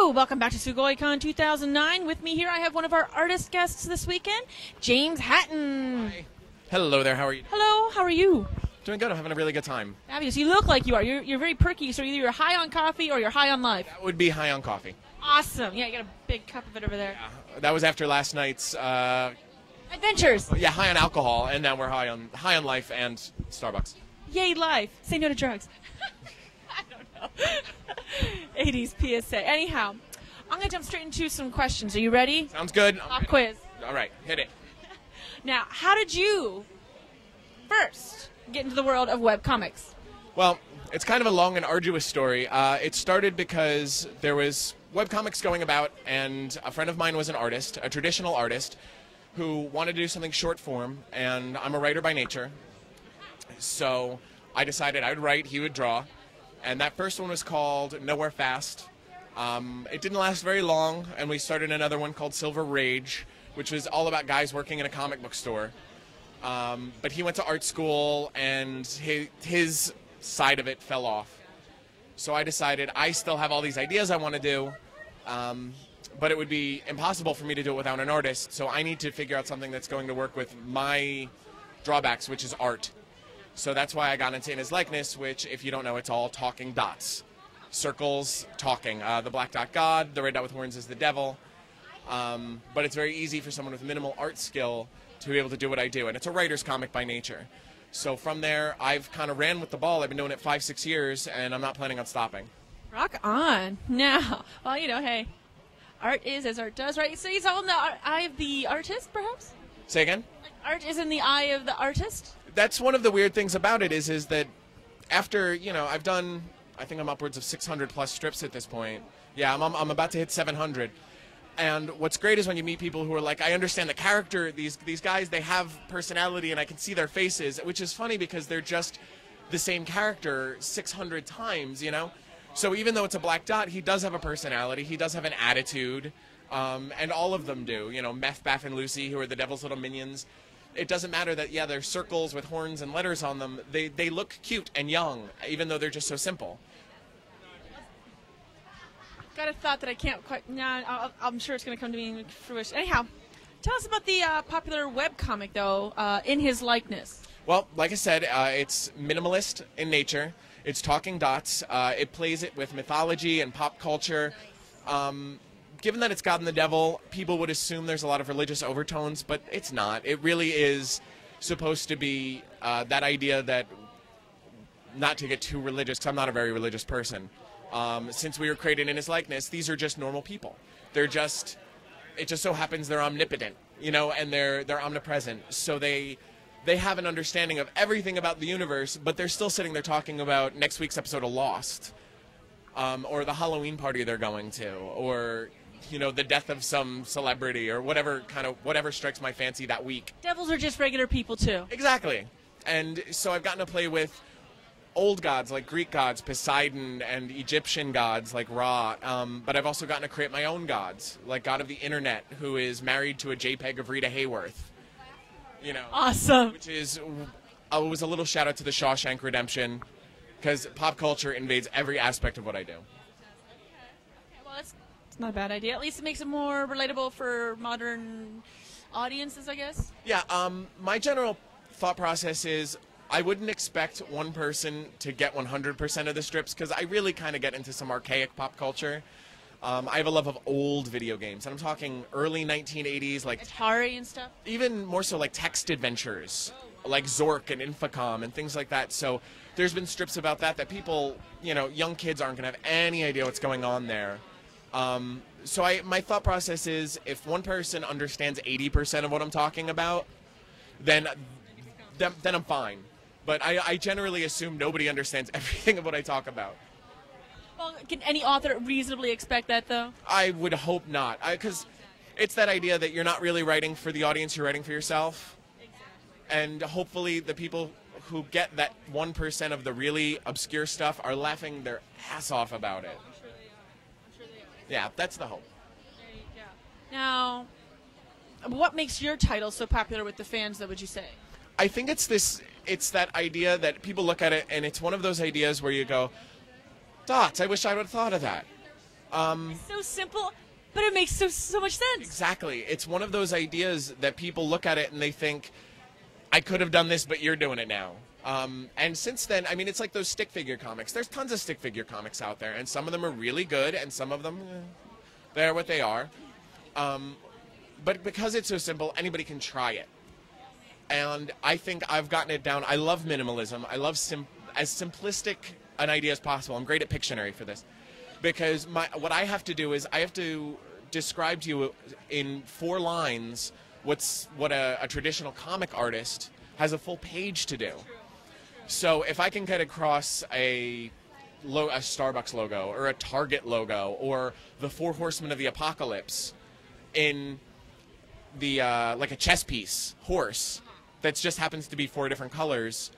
Hello, welcome back to Sugoicon 2009. With me here, I have one of our artist guests this weekend, James Hatton. Hi. Hello there, how are you? Hello, how are you? Doing good, I'm having a really good time. Fabulous. You look like you are. You're very perky, so either you're high on coffee or you're high on life. That would be high on coffee. Awesome. Yeah, you got a big cup of it over there. Yeah, that was after last night's, Adventures. yeah, high on alcohol, and now we're high on life and Starbucks. Yay, life. Say no to drugs. I don't know. 80s PSA. Anyhow, I'm going to jump straight into some questions. Are you ready? Sounds good. Pop quiz. All right, hit it. Now, how did you first get into the world of webcomics? Well, it's kind of a long and arduous story. It started because there was webcomics going about, and a friend of mine was an artist, a traditional artist, who wanted to do something short form, and I'm a writer by nature. So I decided I would write, he would draw, and that first one was called Nowhere Fast. It didn't last very long, and we started another one called Silver Rage, which was all about guys working in a comic book store. But he went to art school, and his side of it fell off. So I decided I still have all these ideas I want to do, but it would be impossible for me to do it without an artist, so I need to figure out something that's going to work with my drawbacks, which is art. So that's why I got into In His Likeness, which, if you don't know, it's all talking dots. Circles, talking. The black dot God, the red dot with horns is the devil. But it's very easy for someone with minimal art skill to be able to do what I do, and it's a writer's comic by nature. So from there, I've kind of ran with the ball. I've been doing it 5-6 years, and I'm not planning on stopping. Rock on. Now, well, you know, hey, art is as art does, right? So it's all in the eye of the artist, perhaps? Say again? Like art is in the eye of the artist? That's one of the weird things about it is that after, you know, I've done, I think I'm upwards of 600 plus strips at this point. Yeah, I'm about to hit 700. And what's great is when you meet people who are like, I understand the character, these guys, they have personality and I can see their faces, which is funny because they're just the same character 600 times, you know? So even though it's a black dot, he does have a personality, he does have an attitude, and all of them do. You know, Meth, Baff, and Lucy, who are the devil's little minions. It doesn't matter that, yeah, they're circles with horns and letters on them. They look cute and young, even though they're just so simple. Got a thought that I can't quite. Nah, I'm sure it's going to come to me in fruition. Anyhow, tell us about the popular webcomic, though, In His Likeness. Well, like I said, it's minimalist in nature. It's talking dots. It plays it with mythology and pop culture. Given that it's God and the devil, people would assume there's a lot of religious overtones, but it's not. It really is supposed to be that idea that, not to get too religious, because I'm not a very religious person, since we were created in His likeness, these are just normal people. They're just, it just so happens they're omnipotent, you know, and they're omnipresent. So they have an understanding of everything about the universe, but they're still sitting there talking about next week's episode of Lost, or the Halloween party they're going to, or, you know, the death of some celebrity, or whatever strikes my fancy that week. Devils are just regular people, too. Exactly. And so I've gotten to play with old gods like Greek gods, Poseidon, and Egyptian gods like Ra, but I've also gotten to create my own gods, like God of the Internet, who is married to a JPEG of Rita Hayworth. You know, awesome. Which is, was a little shout out to the Shawshank Redemption, because pop culture invades every aspect of what I do. Okay, well, it's not a bad idea. At least it makes it more relatable for modern audiences, I guess. Yeah, my general thought process is I wouldn't expect one person to get 100% of the strips, because I really kind of get into some archaic pop culture. I have a love of old video games, and I'm talking early 1980s, like Atari and stuff. Even more so, like text adventures, like Zork and Infocom and things like that. So there's been strips about that people, you know, young kids aren't going to have any idea what's going on there. So my thought process is, if one person understands 80% of what I'm talking about, then I'm fine. But I generally assume nobody understands everything of what I talk about. Well, can any author reasonably expect that, though? I would hope not, because it's that idea that you're not really writing for the audience, you're writing for yourself. Exactly. And hopefully the people who get that 1% of the really obscure stuff are laughing their ass off about it. I'm sure they are. I'm sure they are. Yeah, that's the hope. There you go. Now, what makes your title so popular with the fans, though, would you say? I think it's that idea that people look at it, and it's one of those ideas where you go, dots, I wish I would have thought of that. It's so simple, but it makes so much sense. Exactly. It's one of those ideas that people look at it and they think, I could have done this, but you're doing it now. And since then, I mean, it's like those stick figure comics. There's tons of stick figure comics out there, and some of them are really good, and some of them, they're what they are. But because it's so simple, anybody can try it. And I think I've gotten it down. I love minimalism. I love as simplistic an idea as possible. I'm great at Pictionary for this. Because what I have to do is I have to describe to you in 4 lines what a traditional comic artist has a full page to do. So if I can get across a Starbucks logo or a Target logo or the 4 Horsemen of the Apocalypse in the like a chess piece horse that just happens to be 4 different colors,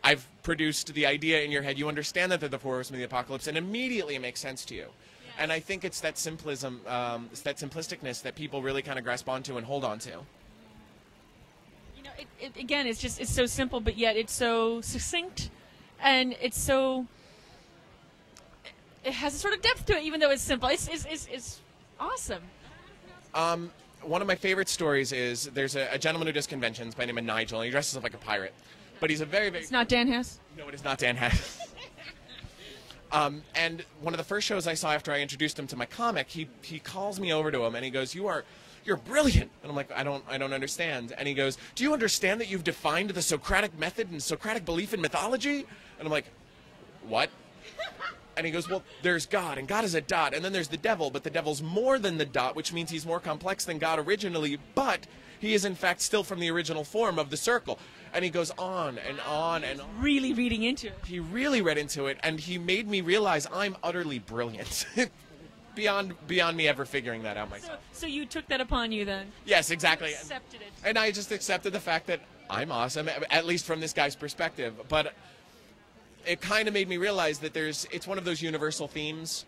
I've produced the idea in your head. You understand that they're the 4 Horsemen of the Apocalypse, and immediately it makes sense to you. Yes. And I think it's that simplism, it's that simplisticness that people really kind of grasp onto and hold on to. You know, again, it's so simple, but yet it's so succinct, and it has a sort of depth to it, even though it's simple. It's awesome. One of my favorite stories is there's a gentleman who does conventions by the name of Nigel, and he dresses up like a pirate. But he's a very, very... It's not Dan Hess? No, it is not Dan Hess. And one of the first shows I saw after I introduced him to my comic, he calls me over to him, and he goes, You're brilliant. And I'm like, I don't understand. And he goes, do you understand that you've defined the Socratic method and Socratic belief in mythology? And I'm like, what? And he goes, well, there's God, and God is a dot, and then there's the devil, but the devil's more than the dot, which means he's more complex than God originally, but he is in fact still from the original form of the circle. And he goes on and on and on. Really reading into it. He really read into it, and he made me realize I'm utterly brilliant. Beyond me ever figuring that out myself. So you took that upon you then? Yes, exactly. You accepted it. And I just accepted the fact that I'm awesome, at least from this guy's perspective. But it kind of made me realize that it's one of those universal themes.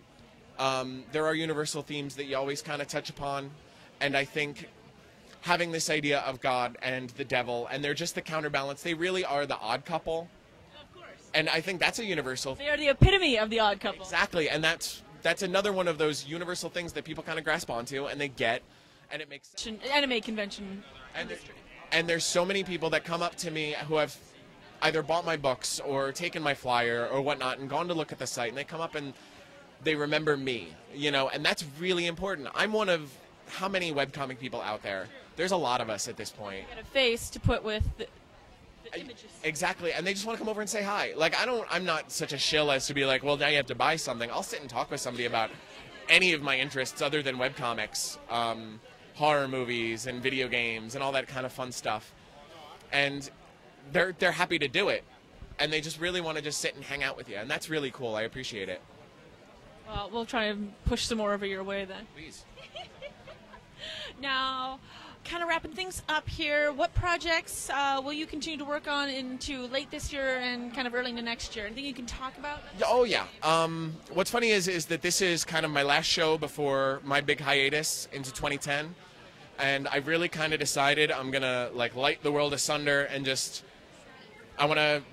There are universal themes that you always kind of touch upon. And I think having this idea of God and the devil, and they're just the counterbalance, they really are the odd couple. Of course. And I think that's a universal... They are the epitome of the odd couple. Exactly, and that's another one of those universal things that people kind of grasp onto, and they get, and it makes sense. Anime convention. And there's so many people that come up to me who have either bought my books or taken my flyer or whatnot and gone to look at the site, and they come up and they remember me, and that's really important. I'm one of how many webcomic people out there? There's a lot of us at this point. You got a face to put with the images. Exactly, and they just want to come over and say hi. Like, I'm not such a shill as to be like, well, now you have to buy something. I'll sit and talk with somebody about any of my interests other than webcomics, horror movies and video games and all that kind of fun stuff. And they're happy to do it, and they just really want to just sit and hang out with you, and that's really cool. I appreciate it. Well, we'll try and push some more over your way then. Please. Now, kind of wrapping things up here, what projects will you continue to work on into late this year and kind of early into next year? Anything you can talk about? Oh, yeah. What's funny is that this is kind of my last show before my big hiatus into 2010. And I've really kind of decided I'm going to light the world asunder and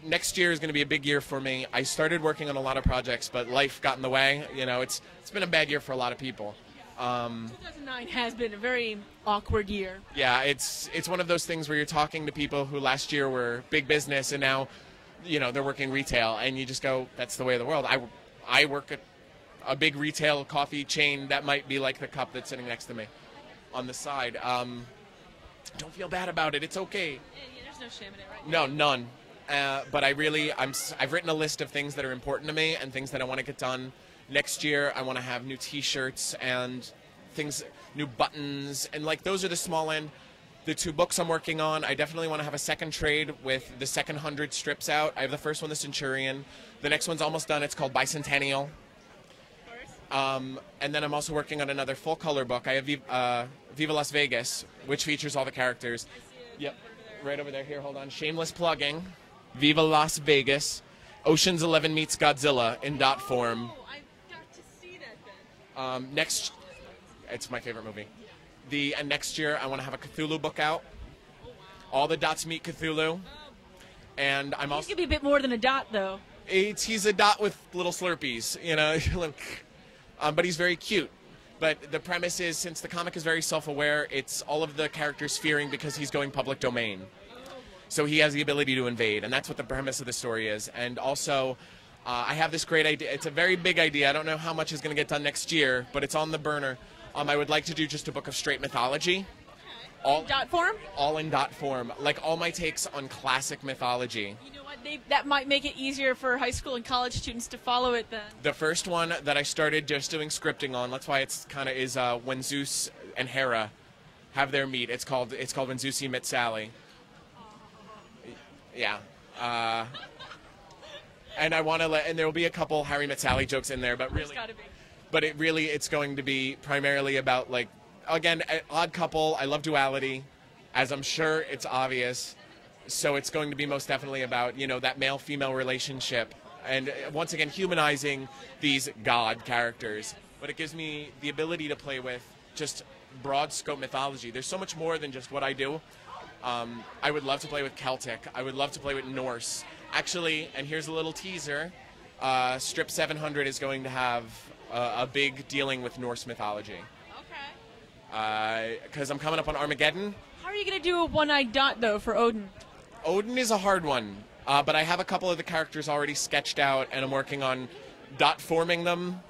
next year is going to be a big year for me. I started working on a lot of projects, but life got in the way. It's been a bad year for a lot of people. 2009 has been a very awkward year. Yeah, it's one of those things where you're talking to people who last year were big business and now, they're working retail, and you just go, that's the way of the world. I work at a big retail coffee chain that might be like the cup that's sitting next to me on the side. Don't feel bad about it. It's okay. Yeah, there's no shame in it, right? No, none. But I've written a list of things that are important to me and things that I want to get done. Next year, I want to have new T-shirts and things, new buttons, and those are the small end. The 2 books I'm working on, I definitely want to have a second trade with the second 100 strips out. I have the first one, The Centurion. The next one's almost done. It's called Bicentennial. And then I'm also working on another full-color book. I have Viva Las Vegas, which features all the characters. Yep, right over there. Here, hold on. Shameless plugging. Viva Las Vegas. Ocean's 11 meets Godzilla in dot form. Next, it's my favorite movie. And next year, I want to have a Cthulhu book out. All the dots meet Cthulhu. And I'm also... He's going to be a bit more than a dot, though. He's a dot with little Slurpees, but he's very cute. But the premise is, since the comic is very self-aware, it's all of the characters fearing because he's going public domain. So he has the ability to invade, and that's what the premise of the story is. And also, I have this great idea. It's a very big idea. I don't know how much is going to get done next year, but it's on the burner. I would like to do just a book of straight mythology. All dot form? All in dot form. Like all my takes on classic mythology. You know what? That might make it easier for high school and college students to follow it then. The first one that I started just doing scripting on, that's why it's kind of is when Zeus and Hera have their meet. It's called When Zeus Met Sally. Yeah. And I want to and there will be a couple Harry Met Sally jokes in there, but really, but it's going to be primarily about, like, again, odd couple. I love duality, as I'm sure it's obvious. So it's going to be most definitely about, you know, that male-female relationship, and once again humanizing these god characters. But it gives me the ability to play with just broad scope mythology. There's so much more than just what I do. I would love to play with Celtic. I would love to play with Norse. Actually, and here's a little teaser, Strip 700 is going to have a big dealing with Norse mythology. Okay. Because I'm coming up on Armageddon. How are you going to do a one-eyed dot, though, for Odin? Odin is a hard one, but I have a couple of the characters already sketched out, and I'm working on dot forming them.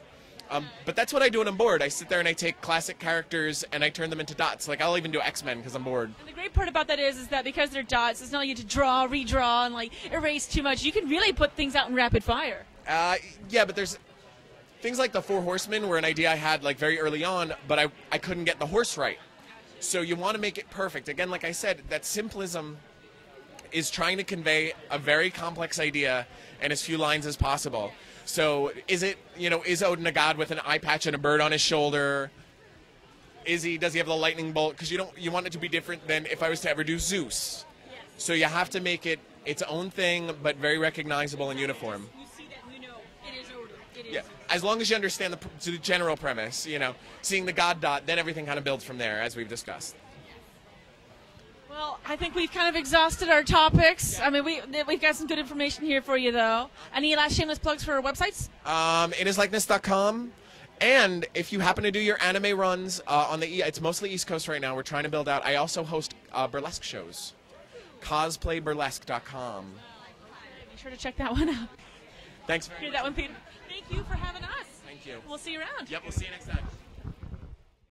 But that's what I do when I'm bored. I sit there and I take classic characters and I turn them into dots. Like, I'll even do X-Men because I'm bored. And the great part about that is that because they're dots, it's not like you have to draw, redraw, and, like, erase too much. You can really put things out in rapid fire. Yeah, but there's things like the Four Horsemen were an idea I had, like, very early on, but I couldn't get the horse right. So you want to make it perfect. Again, like I said, that simplism is trying to convey a very complex idea in as few lines as possible. So is Odin a god with an eye patch and a bird on his shoulder? Does he have the lightning bolt? Because you want it to be different than if I was to ever do Zeus. Yes. So you have to make it its own thing, but very recognizable and uniform. You see that, you know, it is Odin. It is. Yeah, as long as you understand the general premise, you know, seeing the god dot, then everything kind of builds from there, as we've discussed. Well, I think we've kind of exhausted our topics. I mean, we've got some good information here for you, though. Any last shameless plugs for websites? Itislikeness.com. And if you happen to do your anime runs it's mostly East Coast right now. We're trying to build out. I also host burlesque shows. Cosplayburlesque.com. Be sure to check that one out. Thanks very much. Hear that one, Peter. Thank you for having us. Thank you. We'll see you around. Yep, we'll see you next time.